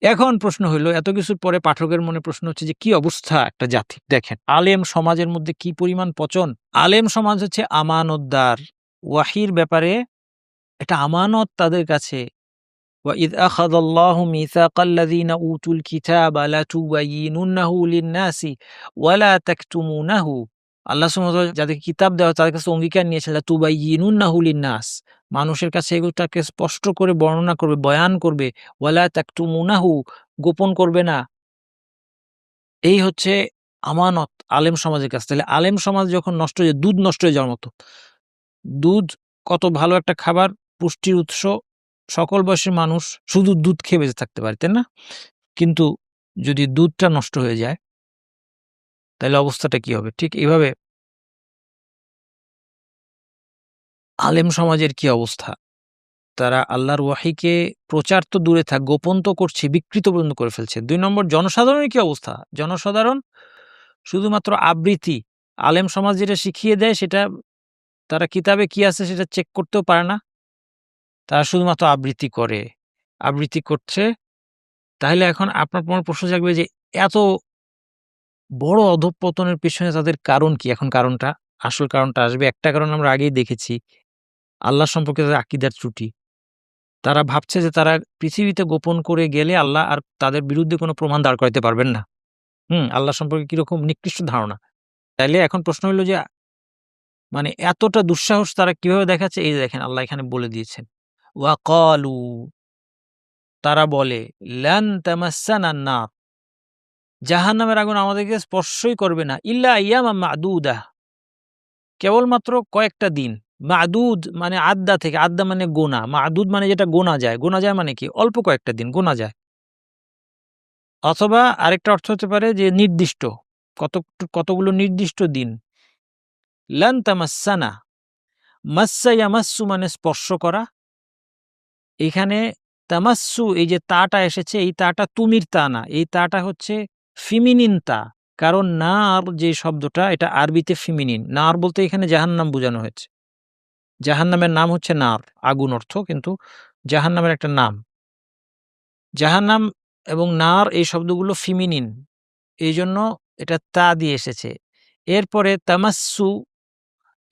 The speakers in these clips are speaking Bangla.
এখন প্রশ্ন হইল, এত কিছুর পরে পাঠকের মনে প্রশ্ন হচ্ছে যে কি অবস্থা একটা জাতির, দেখেন আলেম সমাজের মধ্যে কি পরিমাণ পচন। আলেম সমাজ হচ্ছে আমানতদার, ওয়াহির ব্যাপারে এটা আমানত তাদের কাছে। وَإِذْ أَخَذَ اللَّهُ مِيثَاقَ الَّذِينَ أُوتُوا الْكِتَابَ لَتُبَيِّنُنَّهُ لِلنَّاسِ وَلَا تَكْتُمُونَهُ। আল্লাহ সুবহানাহু ওয়া তাআলা যাদেরকে কিতাব দেওয়া তাদের কাছে অঙ্গীকার নিয়েছেন লাতুবাইয়িনুন্নাহু লিন-নাস, মানুষের কাছে এগুলোটাকে স্পষ্ট করে বর্ণনা করবে, বয়ান করবে। ওয়ালা তাকতুমুনাহু, গোপন করবে না। এই হচ্ছে আমানত আলেম সমাজের কাছে। তাহলে আলেম সমাজ যখন নষ্ট হয়ে যায়, দুধ নষ্ট হয়ে যাওয়ার মতো। দুধ কত ভালো একটা খাবার, পুষ্টির উৎস। সকল বয়সী মানুষ শুধু দুধ খেয়ে বেঁচে থাকতে পারে, তাই না? কিন্তু যদি দুধটা নষ্ট হয়ে যায়, তাহলে অবস্থাটা কি হবে? ঠিক এভাবে আলেম সমাজের কি অবস্থা? তারা আল্লাহর ওয়াহিকে প্রচার তো দূরে থাক, গোপন তো করছে, বিকৃত পর্যন্ত করে ফেলছে। ২ নম্বর জনসাধারণের কি অবস্থা? জনসাধারণ শুধুমাত্র আবৃত্তি। আলেম সমাজ যেটা শিখিয়ে দেয় সেটা তারা কিতাবে কি আছে সেটা চেক করতেও পারে না। তারা শুধুমাত্র আবৃত্তি করে। আবৃত্তি করছে। তাহলে এখন আপনার মনে প্রশ্ন জাগবে যে এত বড় অধঃপতনের পেছনে তাদের কারণ কি? এখন কারণটা, আসল কারণটা আসবে। একটা কারণ আমরা আগেই দেখেছি। আল্লাহ সম্পর্কে তাদের আকীদার ত্রুটি। তারা ভাবছে যে তারা পৃথিবীতে গোপন করে গেলে আল্লাহ আর তাদের বিরুদ্ধে কোনো প্রমাণ দাঁড় করাইতে পারবেন না। আল্লাহ সম্পর্কে কিরকম নিকৃষ্ট ধারণা। তাইলে এখন প্রশ্ন হইল যে মানে এতটা দুঃসাহস তারা কিভাবে দেখাচ্ছে? এই যে দেখেন আল্লাহ এখানে বলে দিয়েছেন। ওয়া ক্বালু, তারা বলে লান তামাসসানা নার, জাহান্নামের আগুন আমাদেরকে স্পর্শই করবে না। ইল্লা আইয়ামাম মা'দুদাহ, কেবলমাত্র কয়েকটা দিন। মা'দুদ মানে আদ্দা থেকে, আদ্দা মানে গোনা। মা'দুদ মানে যেটা গোনা যায়। গোনা যায় মানে কি? অল্প কয়েকটা দিন গোনা যায়। অথবা আরেকটা অর্থ হতে পারে যে নির্দিষ্ট। কতগুলো নির্দিষ্ট দিন। লান তামাসসানা, মাস্সা ইয়ামাসসু মানে স্পর্শ করা। এখানে তামাস্সু, এই যে তাটা এসেছে, এই তাটা তুমির তা না। এই তাটা হচ্ছে ফিমিনিন তা। কারণ নার যে শব্দটা এটা আরবিতে ফিমিনিন। নার বলতে এখানে জাহান্নাম বোঝানো হয়েছে। জাহান্নামের নাম হচ্ছে নার, আগুন অর্থ, কিন্তু জাহান্নামের একটা নাম। জাহান্নাম এবং নার এই শব্দগুলো ফিমিনিন। এইজন্য এটা তা দিয়ে এসেছে। এরপরে তামাস্সু,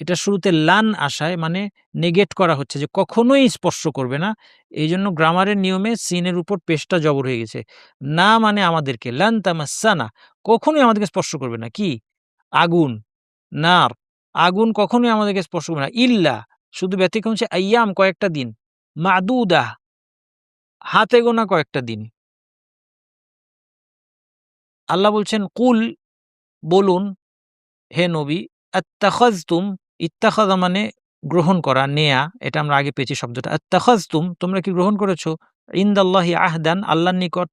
এটা শুরুতে লান আসায় মানে নেগেট করা হচ্ছে যে কখনোই স্পর্শ করবে না। এইজন্য গ্রামারের নিয়মে সিনের উপর পেশটা জবর হয়ে গেছে। না মানে আমাদেরকে, লান তামাসসানা, কখনোই আমাদেরকে স্পর্শ করবে না। কি? আগুন, নার, আগুন কখনোই আমাদেরকে স্পর্শ করবে না। ইল্লা, শুধু ব্যতিক্রম হচ্ছে আইয়াম, কয়েকটা দিন। মাদুদাহ, হাতে গোনা কয়েকটা দিন। আল্লাহ বলছেন কুল, বলুন হে নবী, আত্তাখাযতুম, ইত্তাখাযা মানে গ্রহণ করা, নেয়া। এটা আমরা আগে পেয়েছি শব্দটা। আত্তাখাযতুম, তোমরা কি গ্রহণ করেছো? ইনদাল্লাহি আহদান, আল্লাহর নিকট।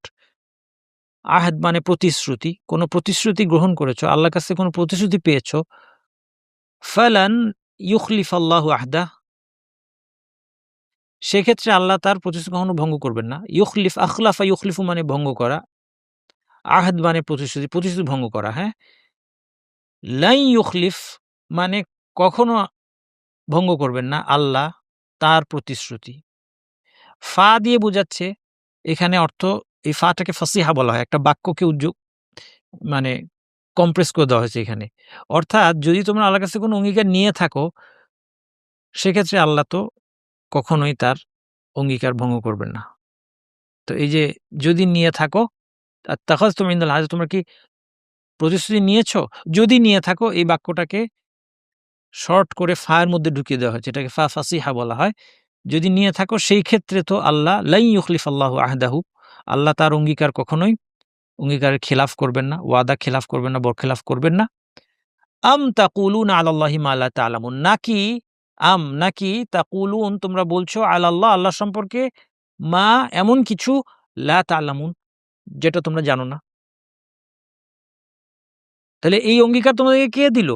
আহদ মানে প্রতিশ্রুতি। কোন প্রতিশ্রুতি গ্রহণ করেছো, আল্লাহর কাছে কোন প্রতিশ্রুতি পেয়েছো। ফালান ইউখলিফাল্লাহু আহদাহ, সেক্ষেত্রে আল্লাহ তার প্রতিশ্রুতি কখনো ভঙ্গ করবেন না। ইউখলিফ, আখলাফা ইউখলিফু মানে ভঙ্গ করা। আহদ মানে প্রতিশ্রুতি, প্রতিশ্রুতি ভঙ্গ করা, হ্যাঁ? লাই ইউখলিফ মানে কখনো ভঙ্গ করবেন না আল্লাহ তার প্রতিশ্রুতি। ফা দিয়ে বোঝাচ্ছে এখানে অর্থ, এই ফাটাকে ফাসিহা বলা হয়। একটা বাক্যকে মানে কম্প্রেস করে দেওয়া হয়েছে এখানে। অর্থাৎ যদি তোমরা আল্লাহর কাছে কোনো অঙ্গীকার নিয়ে থাকো, সেক্ষেত্রে আল্লাহ তো কখনোই তার অঙ্গীকার ভঙ্গ করবেন না। তো এই যে যদি নিয়ে থাকো, আত্তাখাযতুম ইনদাল্লাহ, তোমরা কি প্রতিশ্রুতি নিয়েছো? যদি নিয়ে থাকো, এই বাক্যটাকে শর্ট করে ফা এর মধ্যে ঢুকিয়ে দেওয়া হয়েছে। এটাকে ফা ফাসিহা বলা হয়। যদি নিয়ে থাকো সেই ক্ষেত্রে তো আল্লাহ লাই ইউখলিফাল্লাহু আহদাহু, আল্লাহ তার অঙ্গীকার কখনোই অঙ্গীকারের খেলাফ করবেন না, ওয়াদা খেলাফ করবেন না, বরখেলাফ করবেন না। আম তাকুলুনা আলাল্লাহি মা লা তা'লামুন, নাকি নাকি তাকুলুন তোমরা বলছো আলাল্লাহ, আল্লাহ সম্পর্কে মা এমন কিছু লা তা'লামুন যেটা তোমরা জানো না। তাহলে এই অঙ্গীকার তোমাদেরকে কে দিল?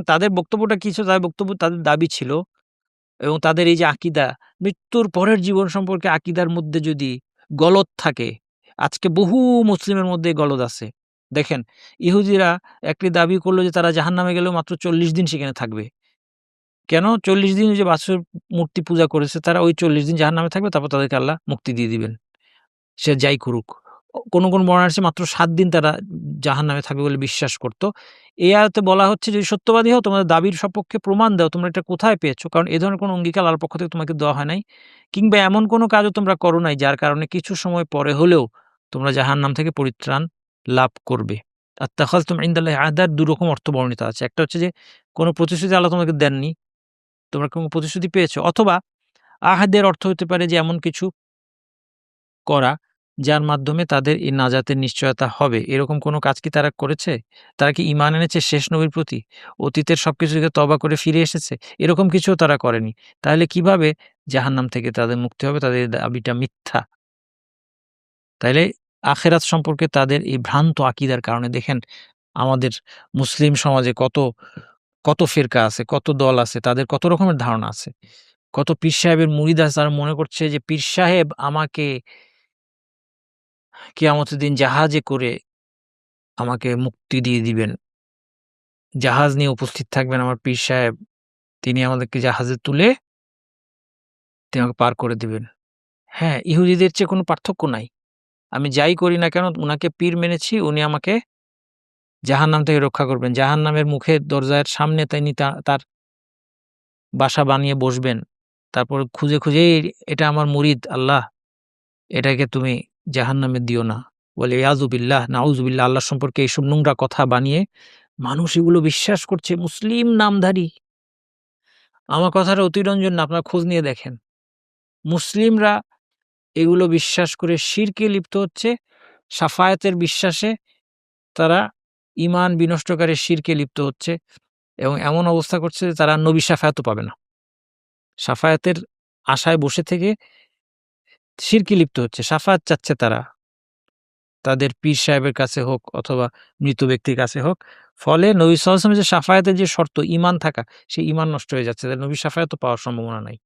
তাদের বক্তব্যটা কি ছিল? তাদের বক্তব্য, তাদের দাবি ছিল এবং তাদের এই যে আকীদা, মৃত্যুর পরের জীবন সম্পর্কে আকীদার মধ্যে যদি গলদ থাকে, আজকে বহু মুসলিমের মধ্যে গলদ আছে। দেখেন, ইহুদিরা একটি দাবি করল যে তারা জাহান্নামে গেলেও মাত্র ৪০ দিন সেখানে থাকবে। কেন? ৪০ দিন যে বাছুর মূর্তি পূজা করেছে, তারা ওই ৪০ দিন জাহান্নামে থাকবে, তারপর তাদেরকে আল্লাহ মুক্তি দিয়ে দিবেন। সে যাই করুক। কোনো বর্ণনায় আছে মাত্র ৭ দিন তারা জাহান্নামে থাকবে বলে বিশ্বাস করত। এই আয়াতে বলা হচ্ছে যদি সত্যবাদী হও তোমাদের দাবির সপক্ষে প্রমাণ দাও তোমরা এটা কোথায় পেয়েছ? কারণ এ ধরনের কোনো অঙ্গীকার আল্লাহর পক্ষ থেকে তোমাকে দেওয়া হয় নাই। কিংবা এমন কোনো কাজও তোমরা করো নাই যার কারণে কিছু সময় পরে হলেও তোমরা জাহান্নাম থেকে পরিত্রাণ লাভ করবে। আত্তাখাযতুম ইনদাল্লাহি আহদার ২ রকম অর্থ বর্ণিত আছে। একটা হচ্ছে যে কোনো প্রতিশ্রুতি আল্লাহ তোমাকে দেননি। তোমরা কোনো প্রতিশ্রুতি পেয়েছো অথবা আহাদের অর্থ হতে পারে যে এমন কিছু করা যার মাধ্যমে তাদের এই নাজাতের নিশ্চয়তা হবে। এরকম কোনো কাজ কি তারা করেছে? তারা কি ঈমান এনেছে শেষ নবীর প্রতি? অতীতের সবকিছু থেকে তওবা করে ফিরে এসেছে? এরকম কিছুও তারা করেনি। তাহলে কিভাবে জাহান্নাম থেকে তাদের মুক্তি হবে? তাদের এই দাবিটা মিথ্যা। তাইলে আখিরাত সম্পর্কে তাদের এই ভ্রান্ত আকীদার কারণে দেখেন আমাদের মুসলিম সমাজে কত ফিরকা আছে, কত দল আছে, তাদের কত রকমের ধারণা আছে। কত পীর সাহেবের মুরিদ আছে তারা মনে করছে যে পীর সাহেব আমাকে কিয়ামতের দিন জাহাজে করে আমাকে মুক্তি দিয়ে দিবেন। জাহাজ নিয়ে উপস্থিত থাকবেন আমার পীর সাহেব। তিনি আমাদেরকে জাহাজে তুলে তিনি আমাকে পার করে দিবেন। হ্যাঁ, ইহুদিদের চেয়ে কোনো পার্থক্য নাই। আমি যাই করি না কেন উনাকে পীর মেনেছি, উনি আমাকে জাহান্নাম থেকে রক্ষা করবেন। জাহান্নামের মুখের দরজার সামনে তিনি তার বাসা বানিয়ে বসবেন। তারপর খুঁজে, এটা আমার মুরিদ আল্লাহ, এটাকে তুমি জাহান্নামে দিও না। বলে ইয়াযুবিল্লাহ, নাউযুবিল্লাহ আল্লাহ সম্পর্কে এইসব নোংরা কথা বানিয়ে মানুষ এগুলো বিশ্বাস করছে মুসলিম নামধারী। আমার কথাটা অতিরঞ্জন না, আপনারা খোঁজ নিয়ে দেখেন। মুসলিমরা এগুলো বিশ্বাস করে শিরকে লিপ্ত হচ্ছে, শাফায়াতের বিশ্বাসে তারা ঈমান বিনষ্টকারী শিরকে লিপ্ত হচ্ছে এবং এমন অবস্থা করছে যে তারা নবী শাফায়াতও পাবে না। শাফায়াতের আশায় বসে থেকে শিরকে লিপ্ত হচ্ছে। শাফায়াত চাচ্ছে তারা। তাদের পীর সাহেবের কাছে হোক অথবা মৃত ব্যক্তির কাছে হোক। ফলে নবী সাল্লাল্লাহু আলাইহি ওয়াসাল্লামের যে শাফায়াতের যে শর্ত ঈমান থাকা, সেই ঈমান নষ্ট হয়ে যাচ্ছে। তাদের নবীর শাফায়াতও পাওয়ার সম্ভাবনা নাই।